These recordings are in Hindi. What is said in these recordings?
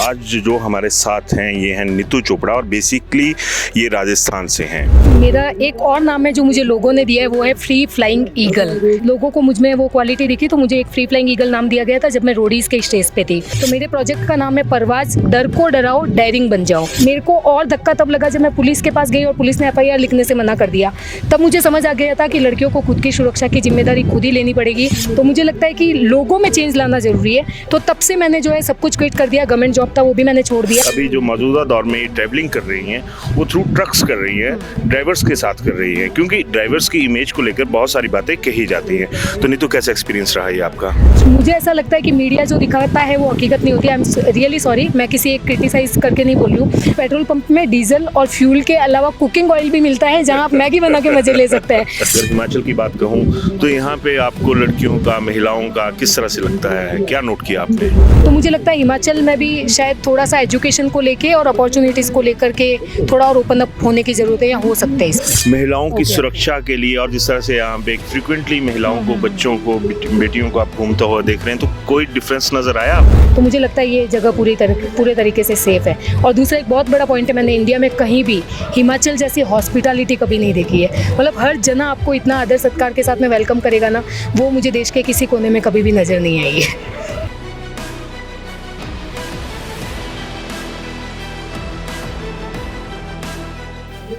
आज जो हमारे साथ हैं ये हैं नीतू चोपड़ा और बेसिकली ये राजस्थान से हैं। मेरा एक और नाम है जो मुझे लोगों ने दिया है, वो है फ्री फ्लाइंग ईगल। लोगों को मुझ में वो क्वालिटी दिखी तो मुझे एक फ्री फ्लाइंग ईगल नाम दिया गया था जब मैं रोडीज के स्टेज पे थी। तो मेरे प्रोजेक्ट का नाम है परवाज, डर को डराओ डायरिंग बन जाओ। मेरे को और धक्का तब लगा जब मैं पुलिस के पास गई और पुलिस ने FIR लिखने से मना कर दिया। तब मुझे समझ आ गया था कि लड़कियों को खुद की सुरक्षा की जिम्मेदारी खुद ही लेनी पड़ेगी। तो मुझे लगता है कि लोगों में चेंज लाना जरूरी है। तो तब से मैंने जो है सब कुछ क्विट कर दिया। गवर्नमेंट जॉब था वो भी मैंने छोड़ दिया। अभी जो मौजूदा दौर में ये ट्रैवलिंग कर रही हैं वो थ्रू ट्रक्स कर रही हैं, ड्राइवर्स के साथ कर रही हैं, क्योंकि ड्राइवर्स की इमेज को लेकर बहुत सारी बातें कही जाती हैं। तो नीतू, कैसा एक्सपीरियंस रहा है आपका? मुझे ऐसा लगता है कि मीडिया जो दिखाता है वो हकीकत नहीं होती। आई एम रियली सॉरी, मैं किसी एक क्रिटिसाइज करके नहीं बोल रही हूँ। पेट्रोल पंप में डीजल और फ्यूल के अलावा कुकिंग ऑयल भी मिलता है जहाँ आप मैगी बना के मजे ले सकते हैं। अगर हिमाचल की बात कहूँ तो यहाँ पे आपको लड़कियों का, महिलाओं का किस तरह से लगता है? क्या नोट किया आपने? तो मुझे लगता है हिमाचल में भी शायद थोड़ा सा एजुकेशन को लेके और अपॉर्चुनिटीज़ को लेकर के थोड़ा और ओपन अप होने की ज़रूरत है या हो सकता है इसमें। महिलाओं की सुरक्षा के लिए और जिस तरह से यहाँ पे फ्रिक्वेंटली महिलाओं को, बच्चों को, बेटियों को आप घूमते हुए देख रहे हैं, तो कोई डिफरेंस नज़र आया आपको? तो मुझे लगता है ये जगह पूरे तरीके से सेफ़ है। और दूसरा एक बहुत बड़ा पॉइंट है, मैंने इंडिया में कहीं भी हिमाचल जैसी हॉस्पिटलिटी कभी नहीं देखी है। मतलब हर जना आपको इतना आदर सत्कार के साथ में वेलकम करेगा ना, वो मुझे देश के किसी कोने में कभी भी नज़र नहीं आई है।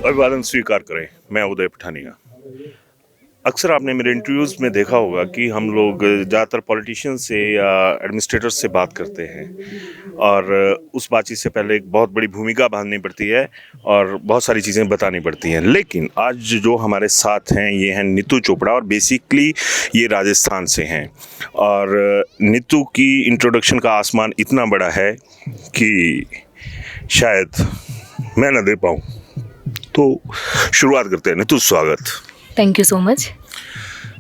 अभिवादन स्वीकार करें। मैं उदय पठानिया। अक्सर आपने मेरे इंटरव्यूज़ में देखा होगा कि हम लोग ज़्यादातर पॉलिटिशियन से या एडमिनिस्ट्रेटर से बात करते हैं और उस बातचीत से पहले एक बहुत बड़ी भूमिका बांधनी पड़ती है और बहुत सारी चीज़ें बतानी पड़ती हैं। लेकिन आज जो हमारे साथ हैं ये हैं नीतू चोपड़ा और बेसिकली ये राजस्थान से हैं। और नीतू की इंट्रोडक्शन का आसमान इतना बड़ा है कि शायद मैं ना दे पाऊँ। तो शुरुआत करते हैं। नीतू, स्वागत। Thank you so much.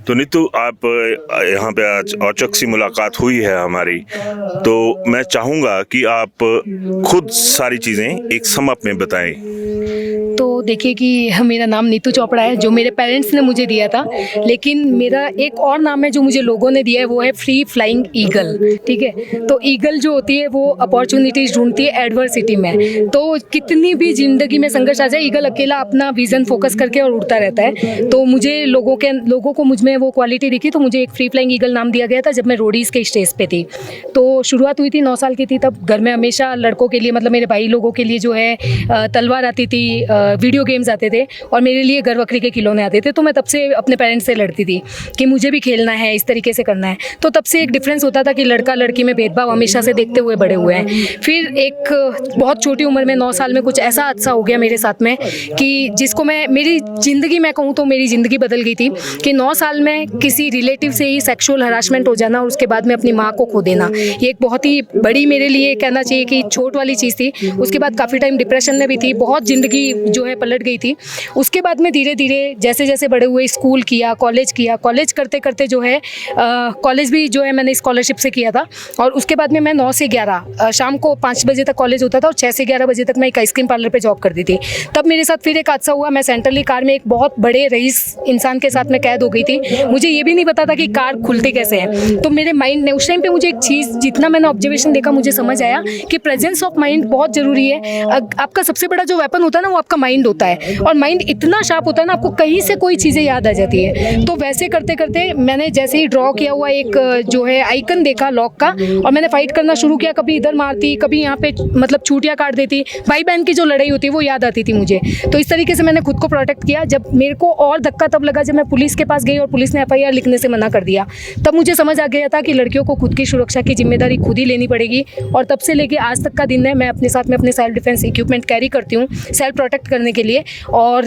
तो नीतू, आप यहाँ पे आज औचक सी मुलाकात हुई है हमारी, तो मैं चाहूँगा कि आप खुद सारी चीज़ें एक सम अप में बताएं। तो देखिए कि मेरा नाम नीतू चोपड़ा है जो मेरे पेरेंट्स ने मुझे दिया था, लेकिन मेरा एक और नाम है जो मुझे लोगों ने दिया है, वो है फ्री फ्लाइंग ईगल। ठीक है, तो ईगल जो होती है वो अपॉर्चुनिटीज ढूंढती है एडवर्सिटी में। तो कितनी भी जिंदगी में संघर्ष आ जाए, ईगल अकेला अपना विजन फोकस करके और उड़ता रहता है। तो मुझे लोगों को मुझ में वो क्वालिटी दिखी तो मुझे एक फ्री फ्लाइंग ईगल नाम दिया गया था जब मैं रोडीज के स्टेज पे थी। तो शुरुआत हुई थी 9 साल की थी तब। घर में हमेशा लड़कों के लिए, मतलब मेरे भाई लोगों के लिए जो है तलवार आती थी, वीडियो गेम्स आते थे और मेरे लिए घर बकरी के खिलौने आते थे। तो मैं तब से अपने पेरेंट्स से लड़ती थी कि मुझे भी खेलना है, इस तरीके से करना है। तो तब से एक डिफरेंस होता था कि लड़का लड़की में भेदभाव हमेशा से देखते हुए बड़े हुए हैं। फिर एक बहुत छोटी उम्र में 9 साल में कुछ ऐसा हादसा हो गया मेरे साथ में कि जिसको मेरी ज़िंदगी में कहूँ तो मेरी ज़िंदगी बदल गई थी। कि 9 साल में किसी रिलेटिव से ही सेक्सुअल हरासमेंट हो जाना और उसके बाद में अपनी माँ को खो देना, ये एक बहुत ही बड़ी, मेरे लिए कहना चाहिए कि छोट वाली चीज़ थी। उसके बाद काफ़ी टाइम डिप्रेशन में भी थी, बहुत ज़िंदगी जो है पलट गई थी। उसके बाद में धीरे धीरे जैसे जैसे बड़े हुए, स्कूल किया, कॉलेज करते करते जो है कॉलेज भी जो है मैंने स्कॉलरशिप से किया था। और उसके बाद में मैं 9 से 11 शाम को 5 बजे तक कॉलेज होता था और 6 से 11 बजे तक मैं एक आइसक्रीम पार्लर पे जॉब करती थी। तब मेरे साथ फिर एक हादसा हुआ। मैं सेंट्रली कार में एक बहुत बड़े रईस इंसान के साथ में कैद हो गई थी। मुझे ये भी नहीं पता था कि कार खुलती कैसे है। तो मेरे माइंड ने उस टाइम पे मुझे एक चीज़, जितना मैंने ऑब्जर्वेशन देखा, मुझे समझ आया कि प्रेजेंस ऑफ माइंड बहुत ज़रूरी है। आपका सबसे बड़ा जो वेपन होता है ना, वो आपका माइंड होता है। और माइंड इतना शार्प होता है ना, आपको कहीं से कोई चीज़ें याद आ जाती है। तो वैसे करते करते मैंने जैसे ही ड्रॉ किया हुआ एक जो है आइकन देखा लॉक का, और मैंने फाइट करना शुरू किया। कभी इधर मारती, कभी यहाँ पे मतलब चूटियाँ काट देती। भाई बहन की जो लड़ाई होती है वो याद आती थी मुझे। तो इस तरीके से मैंने खुद को प्रोटेक्ट किया। जब मेरे को और धक्का तब लगा जब मैं पुलिस के पास गई और पुलिस ने FIR लिखने से मना कर दिया। तब मुझे समझ आ गया था कि लड़कियों को खुद की सुरक्षा की जिम्मेदारी खुद ही लेनी पड़ेगी। और तब से लेके आज तक का दिन है, मैं अपने साथ में अपने सेल्फ डिफेंस इक्विपमेंट कैरी करती हूँ सेल्फ प्रोटेक्ट करने के लिए। और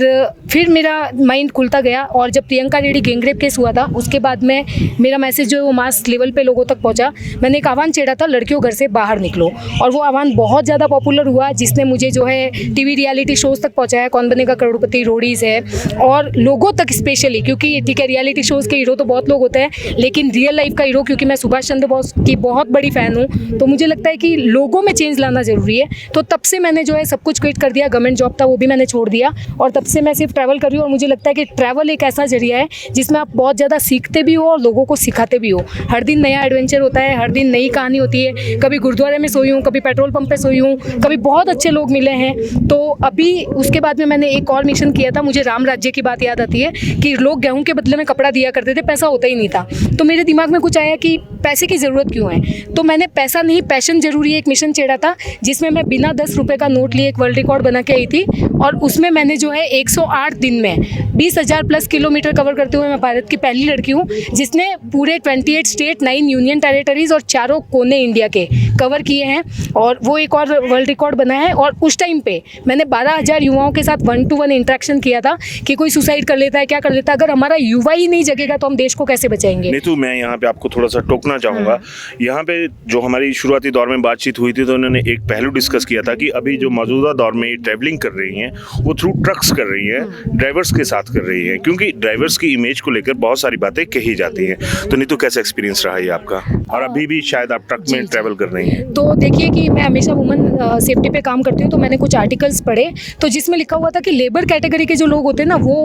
फिर मेरा माइंड खुलता गया। और जब प्रियंका रेड्डी गैंगरेप केस हुआ था, उसके बाद में मेरा मैसेज जो है वो मास लेवल पे लोगों तक पहुंचा। मैंने एक आह्वान छेड़ा था, लड़कियों घर से बाहर निकलो, और वो आह्वान बहुत ज़्यादा पॉपुलर हुआ, जिसने मुझे जो है टीवी रियलिटी शोज़ तक पहुंचाया। कौन बनेगा करोड़पति, रोडीज़ है, और लोगों तक स्पेशली, क्योंकि ठीक है रियलिटी शोज़ के हीरो तो बहुत लोग होते हैं, लेकिन रियल लाइफ का हीरो, क्योंकि मैं सुभाष चंद्र बोस की बहुत बड़ी फ़ैन हूँ, तो मुझे लगता है कि लोगों में चेंज लाना ज़रूरी है। तो तब से मैंने जो है सब कुछ क्विट कर दिया। गवर्नमेंट जॉब था वो भी मैंने छोड़ दिया और तब से मैं सिर्फ ट्रैवल कर रही हूँ। और मुझे लगता है कि ट्रैवल एक ऐसा जरिया है जिसमें आप बहुत ज़्यादा सीखते भी हो और लोगों को सिखाते भी हो। हर दिन नया एडवेंचर होता है, हर दिन नई कहानी होती है। कभी गुरुद्वारे में सोई हूँ, कभी पेट्रोल पंप पे सोई हूँ, कभी बहुत अच्छे लोग मिले हैं। तो अभी उसके बाद में मैंने एक और मिशन किया था। मुझे राम राज्य की बात याद आती है कि लोग गेहूं के बदले में कपड़ा दिया करते थे, पैसा होता ही नहीं था। तो मेरे दिमाग में कुछ आया कि पैसे की ज़रूरत क्यों है, तो मैंने पैसा नहीं पैशन जरूरी है एक मिशन छेड़ा था, जिसमें मैं बिना 10 रुपये का नोट लिए एक वर्ल्ड रिकॉर्ड बना के आई थी। और उसमें मैंने जो है 108 दिन में 20,000 प्लस किलोमीटर कवर करते हुए मैं भारत की पहली लड़की हूँ जिसने पूरे 28 स्टेट, 9 यूनियन टेरिटरीज और 4 कोने इंडिया के कवर किए हैं। और वो एक और वर्ल्ड रिकॉर्ड बना है। और उस टाइम पे मैंने 12,000 युवाओं के साथ 1-to-1 इंटरेक्शन किया था कि कोई सुसाइड कर लेता है, क्या कर लेता है। अगर हमारा युवा ही नहीं जगेगा तो हम देश को कैसे बचाएंगे। नीतू, मैं यहाँ पे आपको थोड़ा सा टोकना चाहूँगा। यहाँ पे जो हमारी शुरुआती दौर में बातचीत हुई थी तो उन्होंने एक पहलू डिस्कस किया था कि अभी जो मौजूदा दौर में ट्रैवलिंग कर रही हैं वो थ्रू ट्रक्स कर रही हैं, ड्राइवर्स के साथ कर रही हैं, क्योंकि ड्राइवर्स की इमेज को लेकर बहुत सारी बातें कही जाती हैं। तो नीतू, कैसा एक्सपीरियंस रहा है आपका, और अभी भी शायद आप ट्रक में ट्रैवल कर रही हैं? तो देखिए कि मैं हमेशा वुमेन सेफ्टी पे काम करती हूँ, तो मैंने कुछ आर्टिकल्स पढ़े तो जिसमें लिखा हुआ था कि लेबर कैटेगरी के जो लोग होते हैं ना वो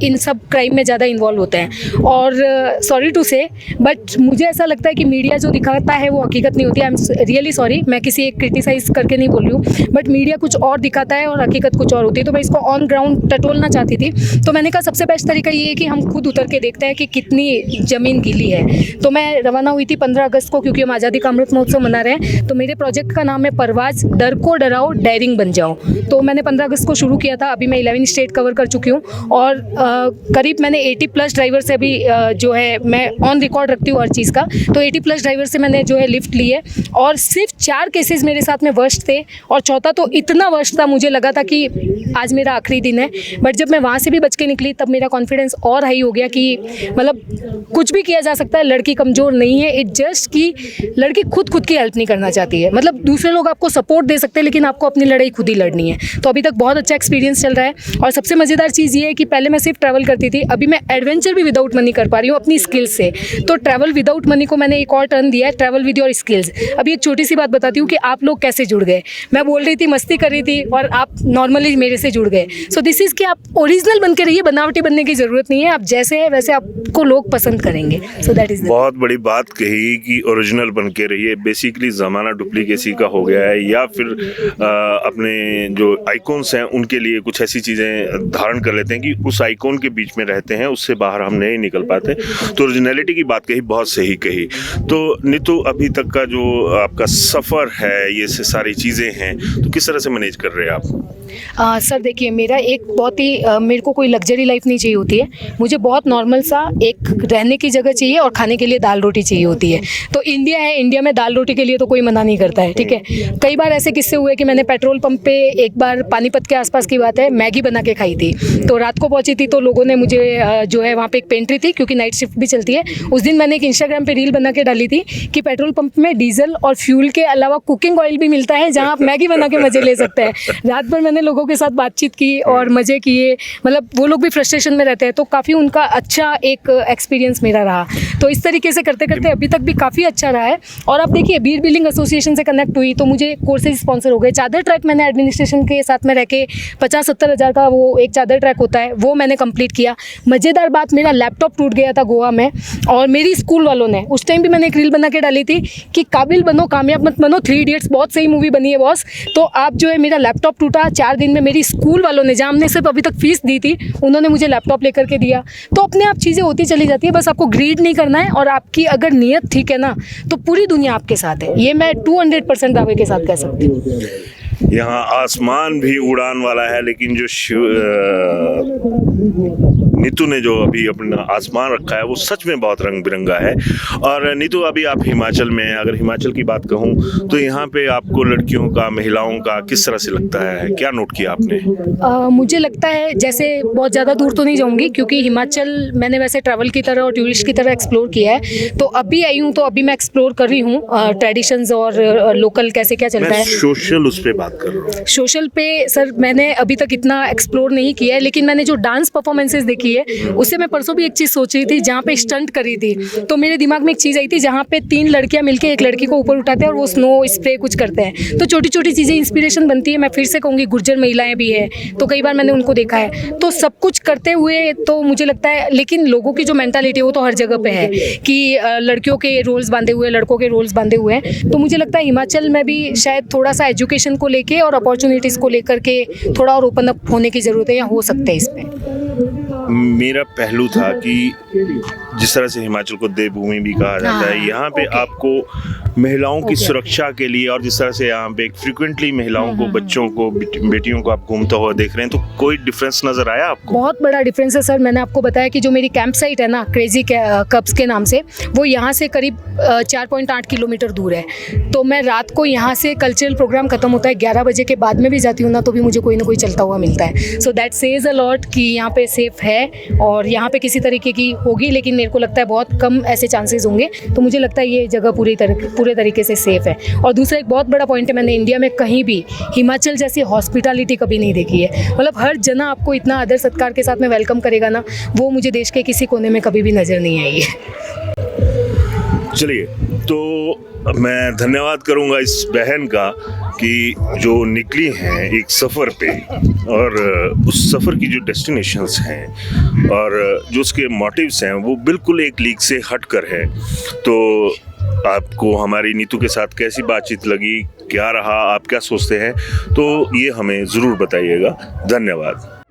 इन सब क्राइम में ज़्यादा इन्वॉल्व होते हैं। और सॉरी टू से बट मुझे ऐसा लगता है कि मीडिया जो दिखाता है वो हकीकत नहीं होती है। आई एम रियली सॉरी, मैं किसी एक क्रिटिसाइज करके नहीं बोल रही हूँ, बट मीडिया कुछ और दिखाता है और हकीकत कुछ और होती है। तो मैं इसको ऑन ग्राउंड टटोलना चाहती थी। तो मैंने कहा सबसे बेस्ट तरीका ये है कि हम खुद उतर के देखते हैं कि कितनी ज़मीन गीली है। तो मैं रवाना हुई थी 15 अगस्त को, क्योंकि हम आज़ादी का अमृत महोत्सव मना रहे हैं। तो मेरे प्रोजेक्ट का नाम है परवाज, डर को डराओ, डेयरिंग बन जाओ। तो मैंने 15 अगस्त को शुरू किया था। अभी मैं 11 स्टेट कवर कर चुकी हूँ और करीब मैंने 80 प्लस ड्राइवर से अभी जो है मैं ऑन रिकॉर्ड रखती हूँ हर चीज़ का। तो 80 प्लस ड्राइवर से मैंने जो है लिफ्ट ली है और सिर्फ 4 केसेस मेरे साथ में वर्स्ट थे और चौथा तो इतना वर्स्ट था मुझे लगा था कि आज मेरा आखिरी दिन है। बट जब मैं वहाँ से भी बच के निकली तब मेरा कॉन्फिडेंस और हाई हो गया कि मतलब कुछ भी किया जा सकता है, लड़की कमज़ोर नहीं है। इट जस्ट कि लड़की खुद की हेल्प नहीं करना चाहती है। मतलब दूसरे लोग आपको सपोर्ट दे सकते हैं लेकिन आपको अपनी लड़ाई खुद ही लड़नी है। तो अभी तक बहुत अच्छा एक्सपीरियंस चल रहा है। और सबसे मज़ेदार चीज़ ये है कि पहले मैं सिर्फ ट्रैवल करती थी, अभी मैं एडवेंचर भी विदाउट मनी कर पा रही हूँ अपनी स्किल्स से। तो ट्रैवल विदाउट मनी को मैंने एक और टर्न दिया है, ट्रैवल विद योर स्किल्स। अभी एक छोटी सी बात बताती हूँ कि आप लोग कैसे जुड़ गए। मैं बोल रही थी, मस्ती कर रही थी और आप नॉर्मली मेरे से जुड़ गए। सो दिस इज़ कि आप ओरिजिनल बन के रहिए, बनावटी बनने की ज़रूरत नहीं है। आप जैसे हैं वैसे आपको लोग पसंद करेंगे। सो दैट इज़ बहुत बड़ी बात कही कि ओरिजिनल बन के रहिए। बेसिकली ज़माना डुप्लीकेसी का हो गया है, या फिर अपने जो आइकॉन्स हैं उनके लिए कुछ ऐसी चीज़ें धारण कर लेते हैं कि उस आइकॉन के बीच में रहते हैं, उससे बाहर हम नहीं निकल पाते। तो ओरिजिनलिटी की बात कही, बहुत सही कही। तो नीतू, अभी तक का जो आपका सफ़र है, ये से सारी चीज़ें हैं, तो किस तरह से मैनेज कर रहे हैं आप? सर देखिए, मेरा एक बहुत ही मेरे को कोई लग्जरी लाइफ नहीं चाहिए होती है। मुझे बहुत नॉर्मल सा एक रहने की जगह चाहिए और खाने के लिए दाल रोटी चाहिए होती है। तो इंडिया है, इंडिया में दाल रोटी के लिए तो कोई मना नहीं करता है, ठीक है। कई बार ऐसे किस्से हुए कि मैंने पेट्रोल पंप पे एक बार पानीपत के आसपास की बात है, मैगी बना के खाई थी। तो रात को पहुंची थी तो लोगों ने मुझे जो है वहाँ पे एक पेंट्री थी क्योंकि नाइट शिफ्ट भी चलती है। उस दिन मैंने एक इंस्टाग्राम पे रील बना के डाली थी कि पेट्रोल पंप में डीजल और फ्यूल के अलावा कुकिंग ऑयल भी मिलता है जहाँ आप मैगी बना के मज़े ले सकते हैं। रात भर मैंने लोगों के साथ बातचीत की और मज़े किए। मतलब वो लोग भी फ्रस्ट्रेशन में रहते हैं तो काफ़ी उनका अच्छा एक एक्सपीरियंस मेरा रहा। तो इस तरीके से करते करते अभी तक भी काफ़ी अच्छा रहा है। और अब देखिए, बीर बिल्डिंग एसोसिएशन से कनेक्ट हुई तो मुझे कोर्सेज स्पॉन्सर हो गए। चादर ट्रैक मैंने एडमिनिस्ट्रेशन के साथ में रह के 50-70 हज़ार का वो एक चादर ट्रैक होता है, वो मैंने कंप्लीट किया। मज़ेदार बात, मेरा लैपटॉप टूट गया था गोवा में और मेरी स्कूल वालों ने उस टाइम भी मैंने एक रील बना के डाली थी कि काबिल बनो, कामयाब मत बनो। 3 इडियट्स बहुत सही मूवी बनी है बॉस। तो आप जो है, मेरा लैपटॉप टूटा 4 दिन में। मेरी स्कूल वालों ने, जहाँ हमने सिर्फ अभी तक फीस दी थी, उन्होंने मुझे लैपटॉप लेकर के दिया। तो अपने आप चीज़ें होती चली जाती है, बस आपको ग्रीड नहीं करना है। और आपकी अगर नीयत ठीक है ना तो पूरी दुनिया आपके साथ है। ये मैं 200% दावे के साथ कह सकती हूँ। यहाँ आसमान भी उड़ान वाला है, लेकिन जो नीतू ने जो अभी अपना आसमान रखा है वो सच में बहुत रंग बिरंगा है। और नीतू, अभी आप हिमाचल में हैं। अगर हिमाचल की बात कहूँ तो यहाँ पे आपको लड़कियों का, महिलाओं का किस तरह से लगता है? क्या नोट किया आपने? मुझे लगता है, जैसे बहुत ज़्यादा दूर तो नहीं जाऊँगी क्योंकि हिमाचल मैंने वैसे ट्रैवल की तरह और टूरिस्ट की तरह एक्सप्लोर किया है। तो अभी आई हूँ तो अभी मैं एक्सप्लोर कर रही हूँ ट्रेडिशंस और लोकल कैसे क्या चलता है। सोशल उस पर बात बात कर रहा हूँ। सोशल पे सर मैंने अभी तक इतना एक्सप्लोर नहीं किया है, लेकिन मैंने जो डांस परफॉर्मेंसेस देखी है उससे मैं परसों भी एक चीज़ सोच रही थी, जहाँ पे स्टंट करी थी तो मेरे दिमाग में एक चीज़ आई थी जहाँ पे 3 लड़कियाँ मिलके एक लड़की को ऊपर उठाते हैं और वो स्नो स्प्रे कुछ करते हैं, तो छोटी छोटी चीज़ें इंस्पिरेशन बनती है। मैं फिर से कहूँगी गुर्जर महिलाएं भी है तो कई बार मैंने उनको देखा है, तो सब कुछ करते हुए तो मुझे लगता है, लेकिन लोगों की जो मेंटालिटी है वो तो हर जगह पे है कि लड़कियों के रोल्स बांधे हुए, लड़कों के रोल्स बांधे हुए हैं। तो मुझे लगता है हिमाचल में भी शायद थोड़ा सा एजुकेशन को लेके और अपॉर्चुनिटीज़ को लेकर के थोड़ा और ओपन अप होने की ज़रूरत है या हो सकते हैं इसमें। मेरा पहलू था कि जिस तरह से हिमाचल को देवभूमि भी कहा जाता है, यहाँ पे आपको महिलाओं की सुरक्षा के लिए, और जिस तरह से यहाँ पे फ्रिक्वेंटली महिलाओं को, बच्चों को, बेटियों को आप घूमता हुआ देख रहे हैं, तो कोई डिफरेंस नजर आया आपको? बहुत बड़ा डिफरेंस है सर। मैंने आपको बताया कि जो मेरी कैंप साइट है ना, क्रेजी कब्स के नाम से, वो यहाँ से करीब 4.8 किलोमीटर दूर है। तो मैं रात को यहाँ से कल्चरल प्रोग्राम खत्म होता है 11 बजे के बाद में भी जाती हूँ ना, तो भी मुझे कोई ना कोई चलता हुआ मिलता है। So that says a lot कि यहाँ पे सेफ है और यहाँ पे किसी तरीके की होगी, लेकिन मेरे को लगता है बहुत कम ऐसे चांसेस होंगे। तो मुझे लगता है ये जगह पूरे तरीके से सेफ है। और दूसरा एक बहुत बड़ा पॉइंट है, मैंने इंडिया में कहीं भी हिमाचल जैसी हॉस्पिटैलिटी कभी नहीं देखी है। मतलब हर जना आपको इतना आदर सत्कार के साथ में वेलकम करेगा ना, वो मुझे देश के किसी कोने में कभी भी नज़र नहीं आई है। चलिए, तो मैं धन्यवाद करूंगा इस बहन का कि जो निकली हैं एक सफ़र पे, और उस सफ़र की जो डेस्टिनेशंस हैं और जो उसके मोटिव्स हैं वो बिल्कुल एक लीग से हट कर है। तो आपको हमारी नीतू के साथ कैसी बातचीत लगी, क्या रहा, आप क्या सोचते हैं, तो ये हमें ज़रूर बताइएगा। धन्यवाद।